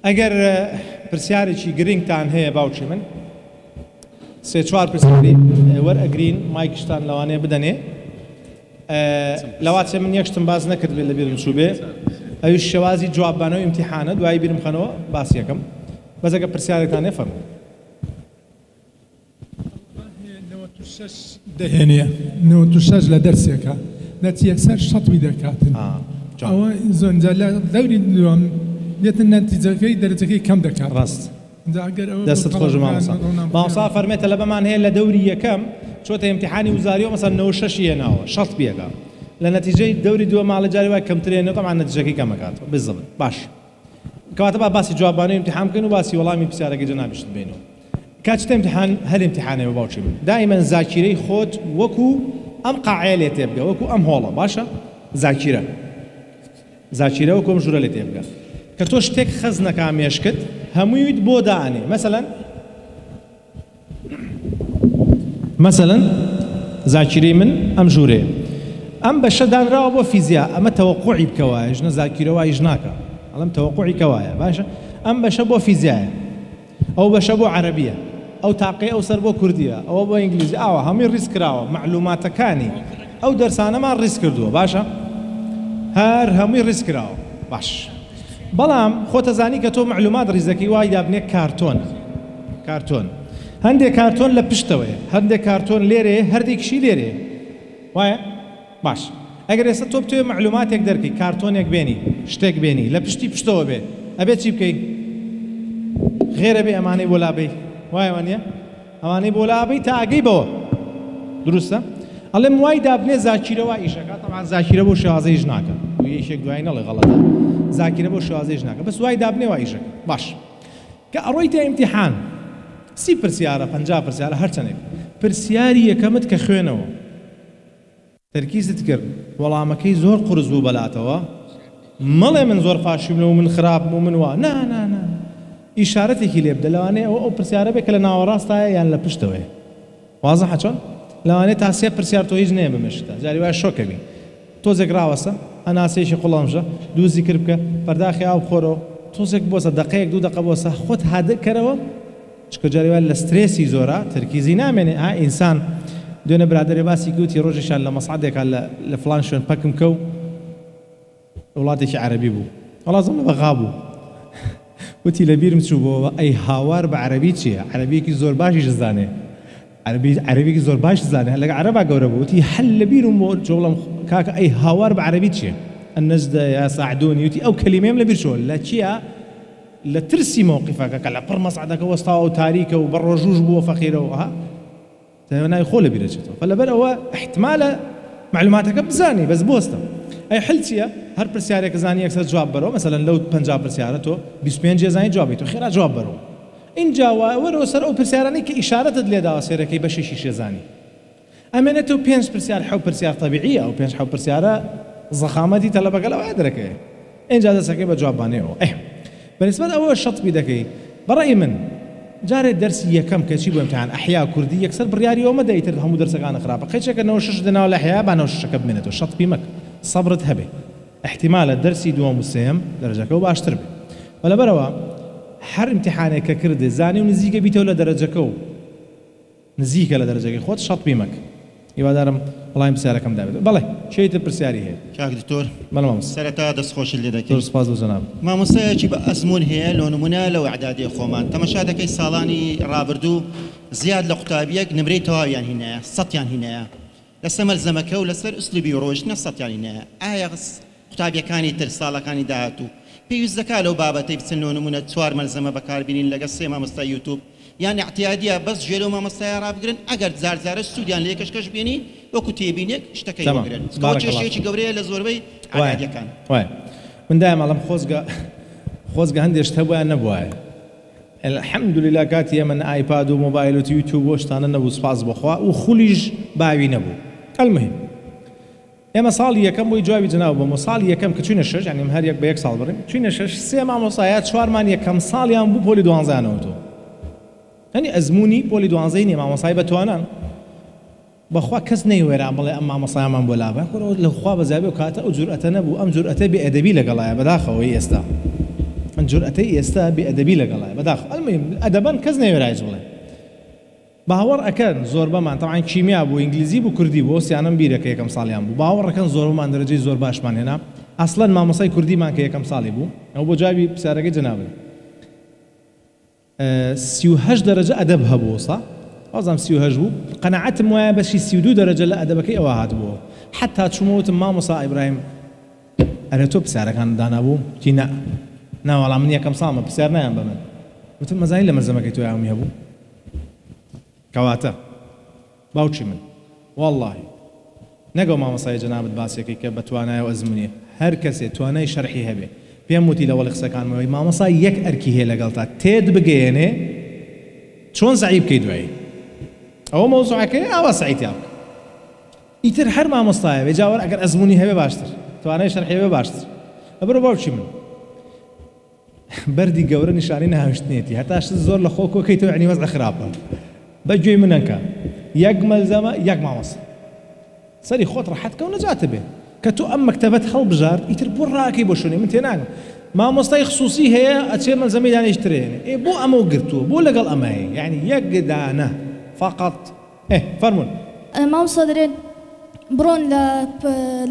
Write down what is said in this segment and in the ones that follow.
ئەگەر پرسیارێکی گرنگتان هەیە باوکی من سێ چوار پرسیاری وەرئەگرین مایکشتان لەوانەیە بدەنێ لەواتێ من یەکشتم باز نەکردبێت لە بیرم چوو بێ ئەویش شێوازی جواببانەوە ئیمتیحانە دوایی بیرم خەنەوە باسی یەکەم بەس ئەگەر پرسیارێکتان هەیە فەرموو دەهێنێ 96 لە دەرسێکە دەچ یەکسەر شەتوی دەکاتن ئەوە زۆنجا لە دەوری دووەم دێتن نەتیجەکەی دەرەجەکەی کەم دەکات ڕاست دەستت خۆش مامۆستا فەرمێتە لە بەمان هەیە لە دەوری یەکەم چۆتە ئیمتیحانی وزاریەوە مەسەن 96 هێناوە شەڵت بیەکە لە نەتیجەی دەوری دووە ماڵە جاری وای کەمترێنێت تەمان نەتیجەکەی کەمەکاتەوە بالضبط باش کەواتە با باسی جوابانەی ئیمتیحان بکەن و باسی وەڵامی پرسیارەکەی جەنابیشت بینەوە کاتچتە ئیمتیحان هەر ئیمتیحانەوە باوکی من دائیمەن زاکیرەی خۆت وەکو ئەم قاعەیە لێ تێبگە وەکو ئەم هۆڵە باشە زاکیرە وەکو ئەم ژوورە لێ تێبگە کە تۆ شتێک خەزنەکە مێشکت هەموویت بۆ دانێ مەسەلەن زاکیرەی من ئەم ژوورەیە ئەم بەشە دانراوە بۆ فیزیا ئەمە تەوەقوعی بکەوایە ژنە زاکیرەوایش ناکە ئەڵەم تەوەقوعی کەوایە باشە ئەم بەشە بۆ فیزیایە ئەو بەشە بۆ عەرەبیە ئەو تاقی ئەو سەر بۆ کوردیە ئەوە بۆ ئینگلیزی ئاوە هەمووی ڕیز کراوە معلوماتەکانی ئەو دەرسانەمان ڕیز کردووە باشە هەر هەمووی ڕیز کراوە باش بەڵام خۆتە زانی کە تۆ معلومات ڕیزەکەی وای دابنێ کارتۆن هەندێک کارتۆن لە پشتەوەیە هەندێک کارتۆن لێرێ هەردێکشی لێرێ وایە باش ئەگەر ئێستا تۆ بتوێ معلوماتێک دەرکەی کارتۆنێک بێنی شتێک بێنی لە پشتی پشتەوە بێ ئەبێ چی بکەی غێرە بێ ئەمانەی بۆ لابەی وایەوە نییە ئەوانەی بۆ لابەی تا ئەگەی بەوە دروستە ئەڵێم وای دابنێ زاکیرەوە ئیشەکە تەمان زاکیرە بۆ شێوازەیش ناکە یەکێک دوای نەڵێ غەڵەتە زاکیرە بۆ شێوازەیش ناکە بەس وای دابنێ وای ئیشەکە باش کە ئەڕۆیتە ئیمتیحان 30 پرسیارە 50 پرسیارە هەرچەندێک پرسیاری یەکەمت کە خوێنەوە تەرکیزت کرد وەڵامەکەی زۆر قورس بوو بەلاتەوە مەڵێ من زۆر فاشیم و من خراپم و من وا نا ئیشارەتێکی لێ بدە لەوانەیە ئەو پرسیارە بێ کە لە ناوەڕاستایە یان لە پشتەوەیە وازەحە چۆن لەوانەیە تا سێ پرسیار تۆ هیچ نەیە بمێشتە جاری وایە شۆکەبی تۆزێک ڕاوەسە هەناسەیەکی قوڵەمژە دوو زیکر بکە پەرداخی ئاو بخۆرەوە تۆزێک بۆسە دەقەیەک دوو دەقە بۆسە خۆت هادەکەرەوە چکە جاری وایە لە سترێسی زۆرە تەرکیزی نامێنێ ئینسان دوێنێ برادەرێ باسی گوتی ڕۆژێکیان لە مەسعەدێکە لە فڵان شوێن پەکم کە و وڵاتێکی عەرەبی بوو وەڵازم لە بەغا بوو وتی لە بیرم چوو بۆەوە ئەی هاوار بە عەرەبی چییە عەرەبیەکی زۆر باشیش زانێ عەرەبیەکی زۆر باش زانێ لەگە عەرەبا گەورە بوو وتی هەل لە بیرم بۆ جوڵم کاکە ئەی هاوار بە عەرەبی چییە النەجدە یا ساعدونی وتی ئەو کەلیمەیەم لە بیر چۆ لە چییە لە ترسی مەوقیفەکە کە لە پڕ مەسعەدەکە وەستاوە و تاریکە و بە ڕۆژوش بووە فەقیرەوە ها نای خۆ لە بیرەچێتەوە فلەبەر ئەوە احتمالە معلوماتەکە بزانی بەس بۆستە ئەی حل چییە هەر پرسیارێک زانی یەکسەر جواب بەرەوە مەسەلەن لەو 50 پرسیارە تۆ 25 زانی جوابی تۆ خێرا جواب بەرەوە اینجا وەرەوە سەر ئەو پرسیارانەی کە ئیشارەتت لێداوە سێرەکەی بە 6 زانی ئەمێنێتەوە 5 پرسیار حەو پرسیار طەبیعیە ئەو 5 حەو پرسیارە زەخامەتی تەلەبەکە لەوە دەرەکەی اینجا دەستەکەی بە جوابانەوە بەنسبەت ئەوە شەطبی دەکەی بەڕای من جارێ دەرسی یەکەم کەچی بۆ ئیمتیحان ئەحیا کوردی یەکسەر بڕیاریەوە مەدەیتر هەموو دەرسەکانە خراپە قەیچێکە 96 دەناوە لە ئەحیا با 96ەکە بمێنێتەوە شەطبی مەکە سەبرت هەبێ احتمالە دەرسی دووەم و سێم دەرەجەکە و باشتر بێ بەلەبەرەوە هەر ئیمتیحانێک کە کردێ زانی و نزیکە بیتەوە لە دەرەجەکە و نزیکە لە دەرەجەکەی خۆت شەطبی مەکە هیوادارم وەڵامی پرسیارەکەم دابێت بەڵێ چیتر پرسیاری هەیە کاک دکتۆر بەڵێ مامۆستا سەرەتا دەستخۆشت لێ دەکەین سپاس بۆ جەناب مامۆستایەکی بە ئەزمون هەیە لۆ نمونە لەو ئەعدادی خۆمان تەماشا دەکەی ساڵانی ڕابردوو زیاد لە قوتابیەک نمرەی تەواویان هینایە 100یان هینایە لەسەر مەلزەمەکە و لەسەر ئوسلوبی ڕۆژنە 100یان هینایە ئایا قوتابیەکانی تر ساڵەکانی داهاتوو پێویست دەکات لەو بابەتەی بچن لۆ نمونە 4 مەلزەمە بەکاربینین لەگەڵ 3 مامۆستای یوتیوب یان اعتیادیە بەس ژێرە و مامۆستایە ڕابگرن ئەگەر زارزارە سوودیان لە یەکەشکەش بێنی وەکو تێبینێک شتەکەی وەگرن کێشەیەکی گەورەیە لە زۆربەی ئەعدادیەکان من دایم ئەڵێم خۆزگە هەندێک شت هەبووە نەبووە الحەمدولله کاتی ئێمە ئایپاد و مۆبایل و یوتیوب و شتانە نەبوو سپاس بەخوا و خولیش باوی نەبوو المهم ئێمە ساڵی یەکەم بۆی جوابی جناو بۆمە ساڵی یەکەم کە چوینە شەش یعنی هەر یەک بە یەک ساڵ بڕیم چوینە شەش سێ مامۆستایە چوارمان یەکەم ساڵیان بوو پۆلی دوانزەیانەوە تۆ هەنی ئەزمموی پۆلی دوانزەی نیە مامۆستای بەتوانان بەخوا کەس نەیوێران بڵێ ئەم مامۆستایەمان بۆ لابە لەخوا بەزابێ و کاتە ئەو جورئەتە نەبوو ئەم جورئەتە بێئەدەبی لەگەڵایە بەداخەوەی ئێستا من جورئەتەی ئێستا بێئەدەبی لەگەڵایە بەداخ ئەلمیم ئەدەبەن کەس نەوێرایز بڵێ باوەڕ ئەکەن زۆر بەمان تەواین کیمیا بوو ئینگلیزی بوو کوردی بوو سیانم بیرەکە یەکەم ساڵیان بوو باوەڕ ئەکەن زۆر بەمان دەرەجەی زۆر باشمان هێنا ئەسڵەن مامۆسای کوردیمان کە یەکەم ساڵی بوو ئەو بۆ جوابی پرسیارەکەی جەنابن 38 دەرەجە ئەدەب هەبوو وەستا ئازام 38 بوو قەنەعەتم وایە بەشی 32 دەرەجە لە ئەدەبەکەی ئەوە هاتبووە حتا چوومەوتم مامۆسا ئیبراهیم ئەرە تۆ پرسیارەکان دانابوو تی ناوەڵام من یەکەم ساڵمە پرسیار نایان بە من وتم مەزانی لە مەرزەمەکەی تۆ یامی هەبوو کەواتە باوکی من واللهی نەگەڵ مامۆسای جەنابەت باسیەکەی کە بە توانایە و ئەزمونیە هەر کەسێ توانای شەرحی هەبێ پێم وتی لەوەڵی قسەکانمەوەی مامۆسا یەک ئەرکی هەیە لەگەڵ تا تێت بگەیەنێ چۆن زەعی بکەی دوایی ئەوە مەوزوعەکەی ئاوا سەعیتیا بکە ئیتر هەر مامۆستایە بێجاوەر ئەگەر ئەزمونی هەبێ باشتر توانای شەرحی هەبێ باشتر ئەبرۆ باوکی من بەردی گەورە نیشانی نەهاوشتنێتی هەتاش زۆر لە خۆ کۆکەیتەوە یعنی وەزع خراپە بەگوێی منەکە یەک مەلزەمە یەک مامۆستا سەری خۆت ڕەحەتکە و نەجاتە بێ کە تۆ ئەم مەکتەبەت هەڵبژارد ئیتر بۆ ڕاکەی بۆ شوێنێ من تێناگەم مامۆستای خصوصی هەیە ئەچێ مەلزەمەی دانیشترێنێ بۆ ئەمە و گرتووە بۆ لەگەڵ ئەمە هەیە یعنی یەک دانە فقط فەرمون مامۆستا دەرێن بڕۆن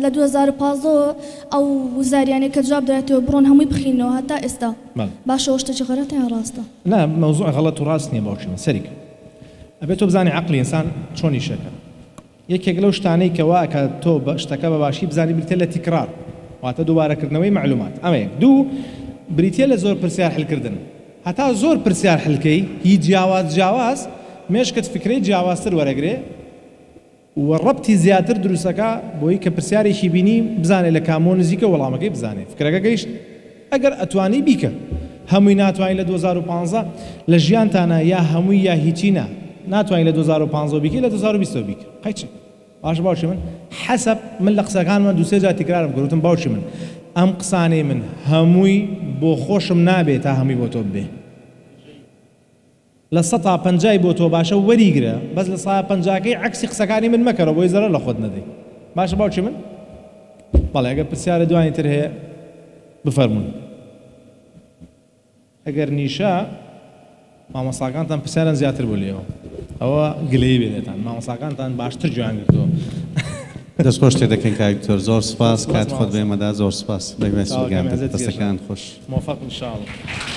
لە 2015 ئەو وزاریانێک کە جواب دەرێتەوە بڕۆن هەمووی بخینەوە هەتا ئێستا باشەوە شتێکی غەلەتە یان ڕاستە نا مەوزوع غەڵەت و ڕاست نییە باوکی من سەریکە ئەبێت تۆ بزانێ عەقلی ئینسان چۆنی شەکە یەکێک لەو شتانەی کەوا کە تۆ بە شتەکە بە باشی بزانی بریتە لە تیکرار واتە دووبارەکردنەوەی معلومات ئەمە یەک دوو بریتە لە زۆر پرسیار حلکردن هەتا زۆر پرسیار حلکەی هی جیاواز مێشکت فکرەی جیاوازتر وەرەگرێ و ڕەبتی زیاتر دروستەکە بۆی کە پرسیارێکی بینی بزانێ لە کامۆ نزیکە وەڵامەکەی بزانێ فکرەکە گەیشت ئەگەر ئەتوانی بیکە هەمووی ناتوانین لە 2015 لە ژیانتانە یا هەمووی یا هیچی ناتوانین لە 2015 بیکە لە 2020 بیکە قەیچ باش باوکی من حەسەب من لە قسەکانمە دوو سێ جا تیکرارم کردوتم باوکی من ئەم قسانەی من هەمووی بۆ خۆشم نابێت تا هەمووی بۆ تۆ بێ لە 150 بۆ تۆ باشە وەریگرە بەس لە 150کەی عەکسی قسەکانی من مەکەرەوە بۆی زەرەر لە خۆت نەدەی باشە باوکی من بەڵێ ئەگەر پرسیارە دوانی تر هەیە بفەرمون ئەگەر نیشە مامۆستاکانتان پرسیاران زیاتر بۆ لێەوە ئەوە گلەی بێنێتان مامۆستاکانتان باشتر جوان گرتەوە دەستخۆش تێ دەکەین کاکتۆر زۆر سپاس کات خۆت بێمەدا زۆر سپاس بەگوێ سوگان دەستەکان خۆش موفق ان شاء الله